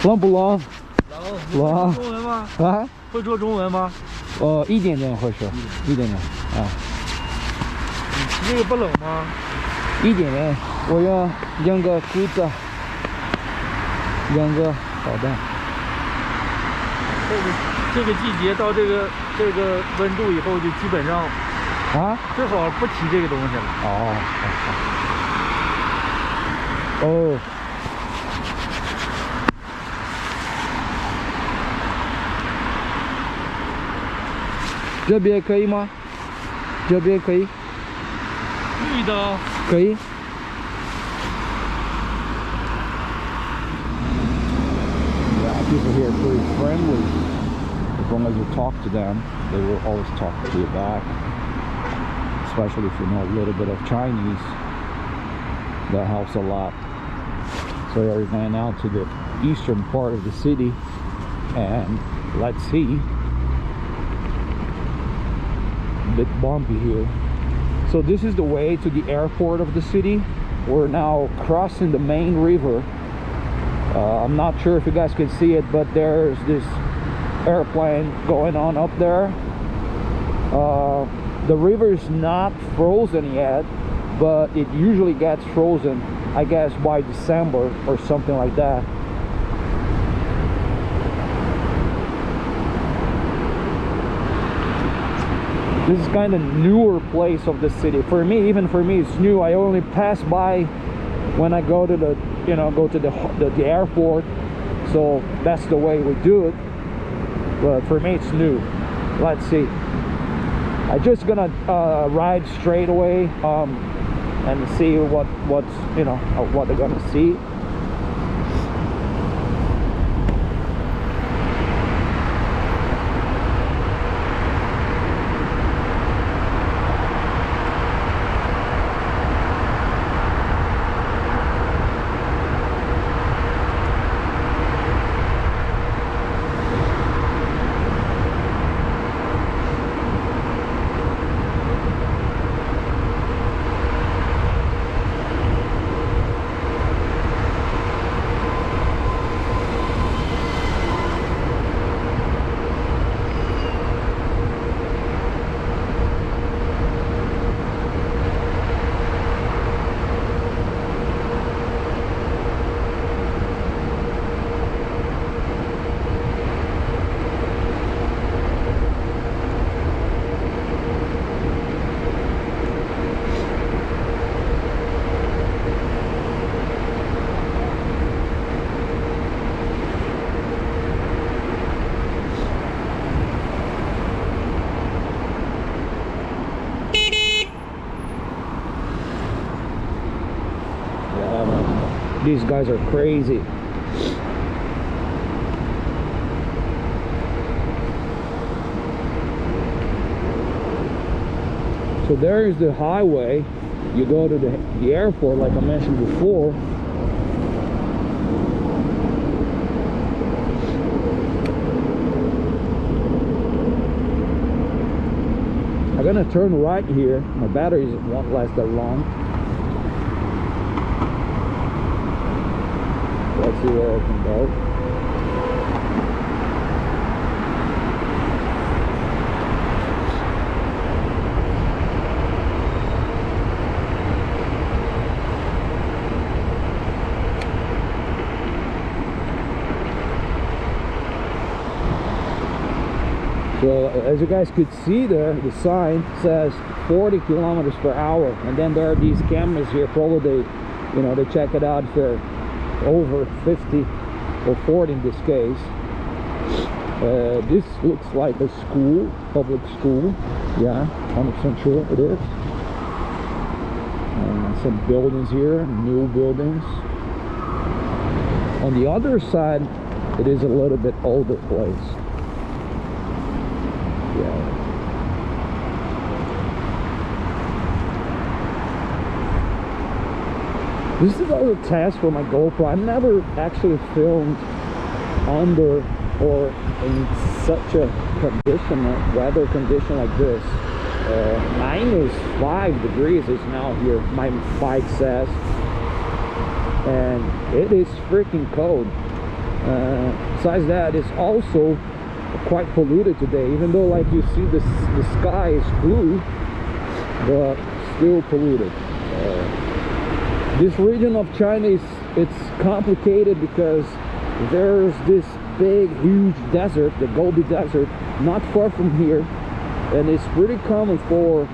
冷不冷？冷。会说中文吗？啊？会说中文吗？一点点会说，一点点啊。你这个不冷吗？一点点，我要两个裤子，两个好的。这个季节到这个温度以后，就基本上啊，最好不提这个东西了。哦。这边可以吗？这边可以？绿的可以。Yeah, people here are pretty friendly. As long as you talk to them, they will always talk to you back. Especially if you know a little bit of Chinese, that helps a lot. So we're going now to the eastern part of the city, and let's see. A bit bumpy here. So this is the way to the airport of the city. We're now crossing the main river. I'm not sure if you guys can see it, but there's this airplane going on up there. The river is not frozen yet, but it usually gets frozen, I guess, by December or something like that. This is kind of newer place of the city. For me, even for me, it's new. I only pass by when I go to the, go to the airport. So that's the way we do it. But for me, it's new. Let's see. I'm just gonna ride straight away and see what they're gonna see. These guys are crazy. So there is the highway. You go to the airport, like I mentioned before. I'm gonna turn right here. My batteries won't last that long. Let's see where I can go. So as you guys could see there, the sign says 40 kilometers per hour, and then there are these cameras here. Probably they check it out if they're over 50 or 40 in this case. This looks like a school, public school. Yeah, 100% sure it is. Some buildings here, new buildings. On the other side, it is a little bit older place. Yeah. This is another test for my GoPro. I've never actually filmed under or in such a condition, weather condition like this. -5 degrees is now here, my bike says, and it is freaking cold. Besides that, it's also quite polluted today, even though like you see the sky is blue, but still polluted. This region of China it's complicated because there's this big huge desert, the Gobi Desert, not far from here, and it's pretty common for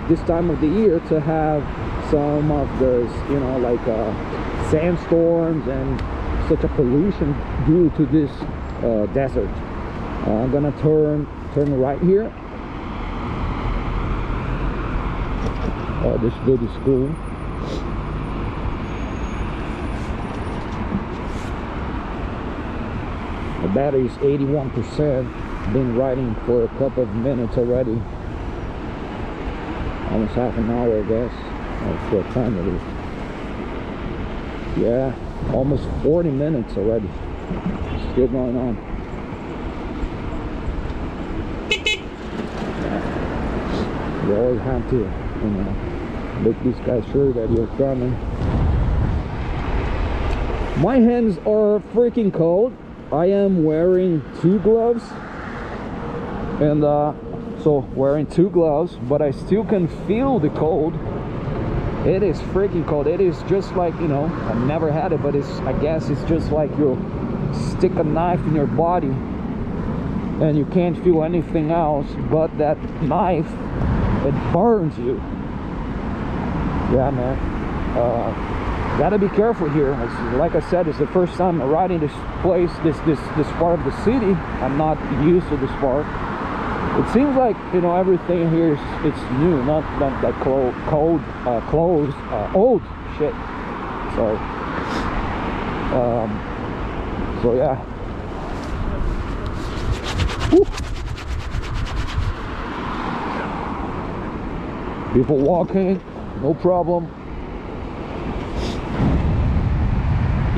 this time of the year to have some of those, you know, like sandstorms and such a pollution due to this desert. I'm gonna turn right here. This good is cool. The battery is 81%. Been riding for a couple of minutes already. Almost half an hour, I guess. That's what time it is. Yeah, almost 40 minutes already. Still going on. You always have to, you know, make these guys sure that you're coming. My hands are freaking cold. I am wearing 2 gloves, and so wearing 2 gloves, but I still can feel the cold. It is freaking cold. It is just like, you know, I've never had it, but I guess it's just like you stick a knife in your body and you can't feel anything else but that knife. It burns you. Yeah, man. Gotta be careful here. Like I said, it's the first time I'm riding this place, this part of the city. I'm not used to this part. It seems like, you know, everything here it's new, not that closed, old shit. So yeah. Woo. People walking, no problem.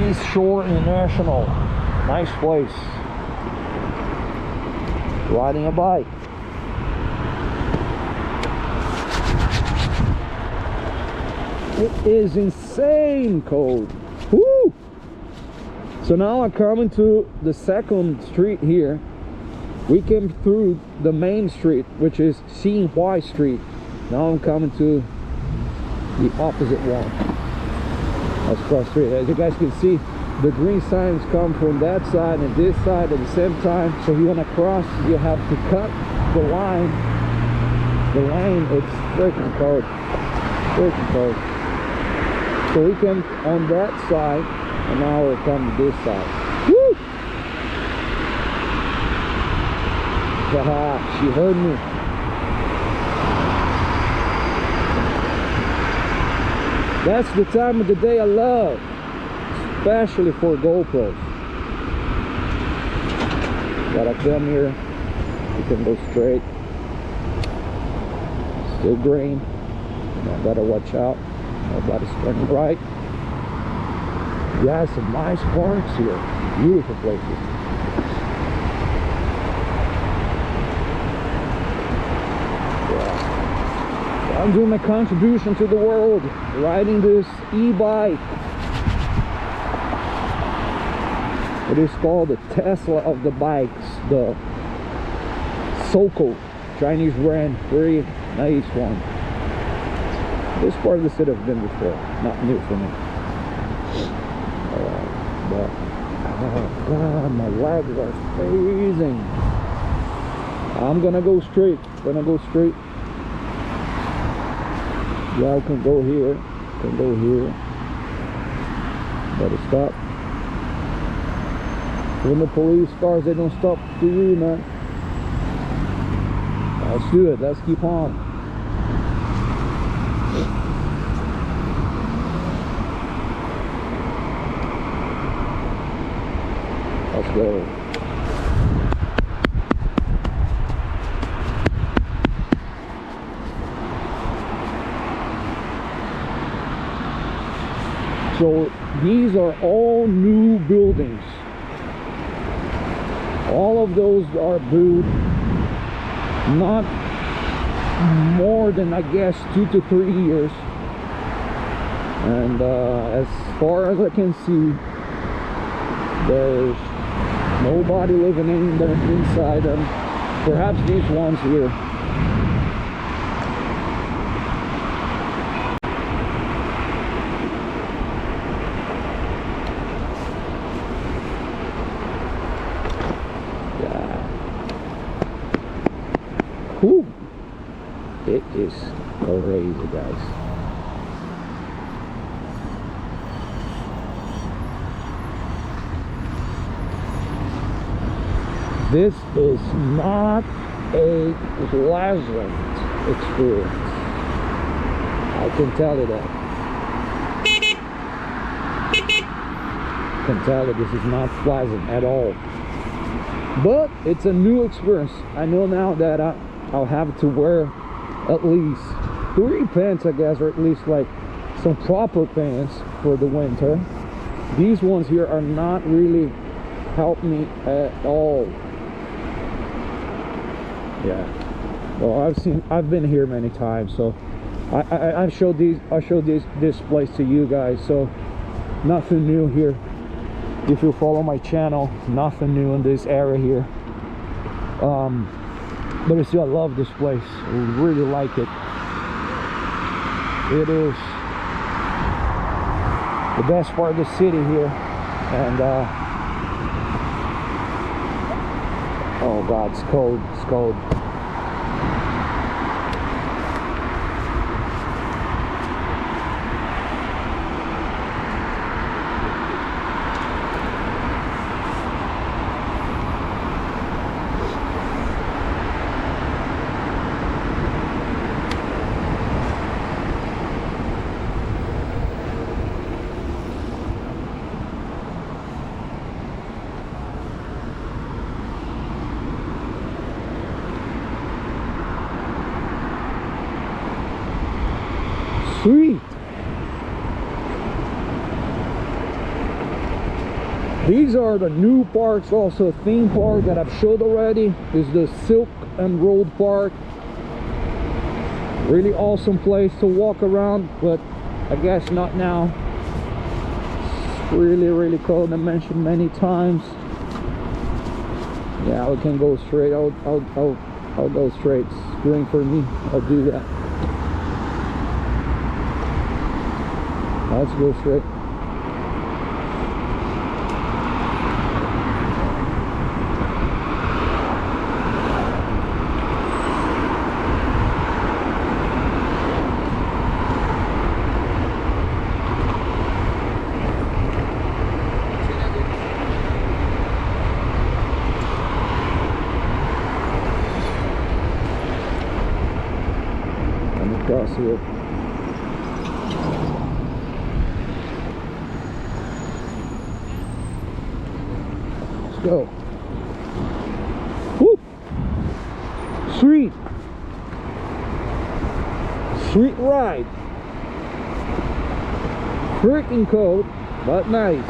East Shore International, nice place. Riding a bike. It is insane cold. Woo! So now I'm coming to the second street here. We came through the main street, which is Hohhot Street. Now I'm coming to the opposite one. Let's cross the street. As you guys can see, the green signs come from that side and this side at the same time. So if you want to cross, you have to cut the line. The lane, it's freaking cold. Freaking cold. So we came on that side, and now we're coming this side. Woo! Haha, she heard me. That's the time of the day I love, especially for GoPros. Gotta come here, you can go straight. Still green, I gotta watch out, nobody's turning right. Yeah, some nice parks here, beautiful places. I'm doing my contribution to the world, riding this e-bike. It is called the Tesla of the bikes, the Soko, Chinese brand, very nice one. This part of the city I've been before, not new for me. But, oh God, my legs are freezing. I'm gonna go straight, Yeah, I can go here, Better stop. When the police cars, they don't stop to you, man. Let's do it, let's keep on. Let's go. So these are all new buildings. All of those are built not more than, I guess, 2 to 3 years. And as far as I can see, There's nobody living in there inside them. Perhaps these ones here. Yeah. Whew. It is crazy, guys. This is not a pleasant experience. I can tell you that. I can tell you this is not pleasant at all. But it's a new experience. I know now that I'll have to wear at least 3 pants, I guess, or at least like some proper pants for the winter. These ones here are not really helping me at all. Yeah, well, I've been here many times, so I showed this place to you guys, so nothing new here. If you follow my channel, nothing new in this area here. But still, I love this place. I really like it. It is the best part of the city here, and oh God, it's cold. It's cold. Sweet. These are the new parks, also theme park that I've showed already. This is the Silk and Road Park. Really awesome place to walk around, but I guess not now. It's really cold. I mentioned many times. Yeah, we can go straight. I'll go straight. It's green for me. I'll do that. Let's go straight. I'm across here. Go. Whoop. Sweet ride. Freaking cold, but nice.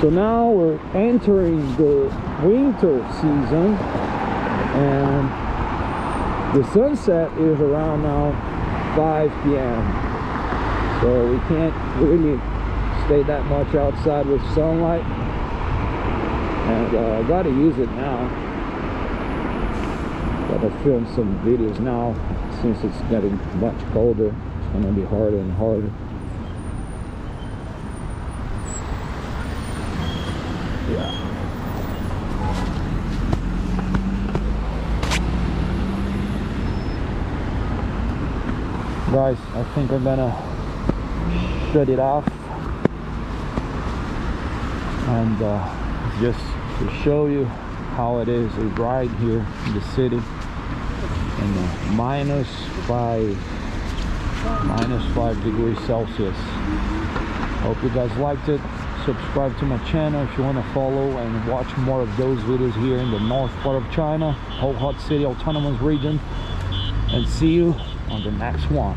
So now we're entering the winter season, and the sunset is around now 5 p.m. so we can't really stay that much outside with sunlight, and I gotta use it now. Gotta film some videos now since it's getting much colder. It's gonna be harder and harder. Yeah. Guys, I think I'm gonna shut it off. And just to show you how it is a ride here in the city in minus 5 degrees Celsius. Hope you guys liked it. Subscribe to my channel if you want to follow and watch more of those videos here in the north part of China, Hohhot City Autonomous Region, and see you on the next one.